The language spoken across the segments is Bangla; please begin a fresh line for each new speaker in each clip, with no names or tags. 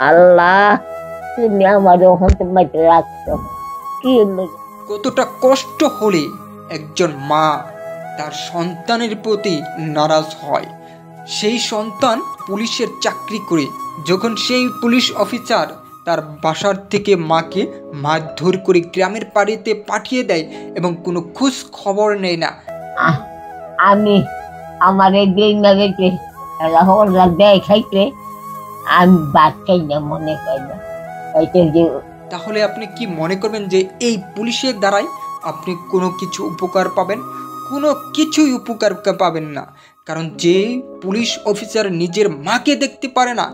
আল্লাহ, তুমি আমার ওখান থেকে রাখছো কি
কতটা কষ্ট হলে একজন মা তার সন্তানের প্রতি নারাজ হয়। সেই সন্তান পুলিশের চাকরি করে, যখন সেই পুলিশ অফিসার তার বাসার থেকে মাকে মারধর করে গ্রামের বাড়িতে পাঠিয়ে দেয় এবং কোনো খোঁজ খবর নেয় না।
আমি আমার এই দিনকে দেখাইতে আমি বাচ্চাই না মনে করি না।
তাহলে আপনি কি মনে করবেন যে এই পুলিশের দ্বারাই আপনি কোনো কিছু উপকার পাবেন? কোনো কিছুই উপকার পাবেন না। কারণ যে পুলিশ অফিসার নিজের মাকে দেখতে পারে না,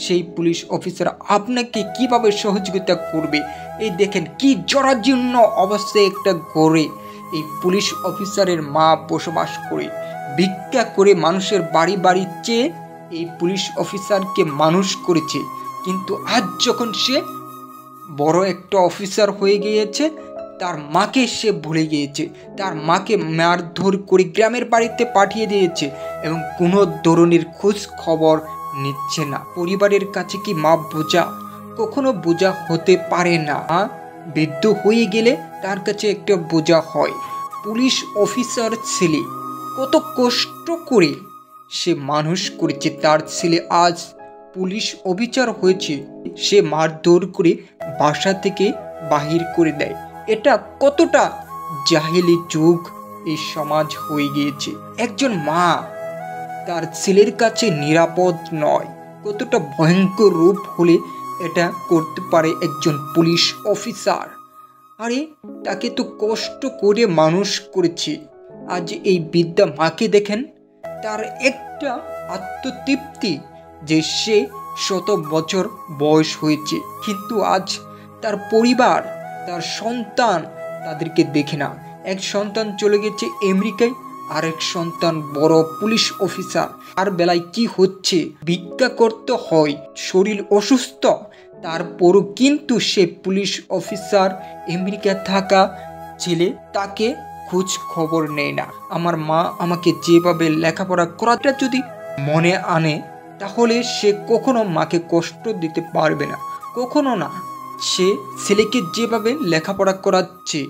সেই পুলিশ অফিসার আপনাকে কিভাবে সহযোগিতা করবে? এই দেখেন কি জরাজীর্ণ অবস্থায় একটা ঘরে এই পুলিশ অফিসারের মা বসবাস করে, ভিক্ষা করে মানুষের বাড়ি বাড়ি চেয়ে এই পুলিশ অফিসারকে মানুষ করেছে। কিন্তু আজ যখন সে বড় একটা অফিসার হয়ে গিয়েছে, তার মাকে সে ভুলে গিয়েছে। তার মাকে মারধর করে গ্রামের বাড়িতে পাঠিয়ে দিয়েছে এবং কোনো ধরনের খোঁজ খবর নিচ্ছে না। পরিবারের কাছে কি মা বোঝা? কখনো বোঝা হতে পারে না। বৃদ্ধ হয়ে গেলে তার কাছে একটা বোঝা হয়। পুলিশ অফিসার ছেলে কত কষ্ট করে সে মানুষ করেছে, তার ছেলে আজ পুলিশ অফিসার হয়েছে, সে মারধর করে বাসা থেকে বাহির করে দেয়। এটা কতটা জাহেলি যুগ এই সমাজ হয়ে গিয়েছে। একজন মা তার ছেলের কাছে নিরাপদ নয়, কতটা ভয়ঙ্কর রূপ হলে এটা করতে পারে একজন পুলিশ অফিসার। আরে তাকে তো কষ্ট করে মানুষ করেছে। আজ এই বৃদ্ধা মাকে দেখেন, তার একটা আত্মতৃপ্তি যে সে 100 বছর বয়স হয়েছে, কিন্তু আজ তার পরিবার, তার সন্তান তাদেরকে দেখে না। এক সন্তান চলে গেছে আমেরিকায়, আরেক সন্তান বড় পুলিশ অফিসার। আর বেলায় কি হচ্ছে? ভিক্ষা করতে হয়, শরীর অসুস্থ, তারপরও কিন্তু সে পুলিশ অফিসার আমেরিকা থাকা ছেলে তাকে খোঁজ খবর নেয় না। আমার মা আমাকে যেভাবে লেখাপড়া করাটা যদি মনে আনে, তাহলে সে কখনো মাকে কষ্ট দিতে পারবে না, কখনো না। সে ছেলেকে যেভাবে লেখাপড়া করাচ্ছে,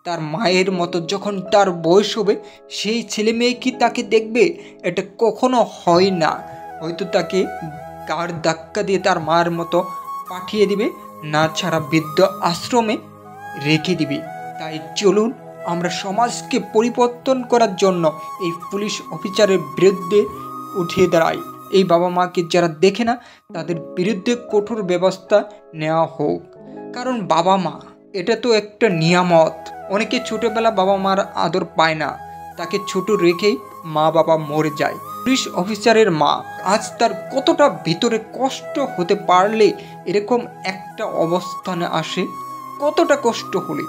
তার মায়ের মতো যখন তার বয়স হবে, সেই ছেলে মেয়ে কি তাকে দেখবে? এটা কখনো হয় না। হয়তো তাকে গাড় ধাক্কা দিয়ে তার মায়ের মতো পাঠিয়ে দিবে, না ছাড়া বৃদ্ধ আশ্রমে রেখে দিবে। তাই চলুন আমরা সমাজকে পরিবর্তন করার জন্য এই পুলিশ অফিসারের বিরুদ্ধে উঠিয়ে দাঁড়াই। এই বাবা মাকে যারা দেখে না, তাদের বিরুদ্ধে কঠোর ব্যবস্থা নেওয়া হোক। কারণ বাবা মা এটা তো একটা নিয়ামত। অনেকে ছোটবেলা বাবা মার আদর পায় না, তাকে ছোট রেখেই মা বাবা মরে যায়। পুলিশ অফিসারের মা আজ তার কতটা ভিতরে কষ্ট হতে পারলে এরকম একটা অবস্থানে আসে, কতটা কষ্ট হলে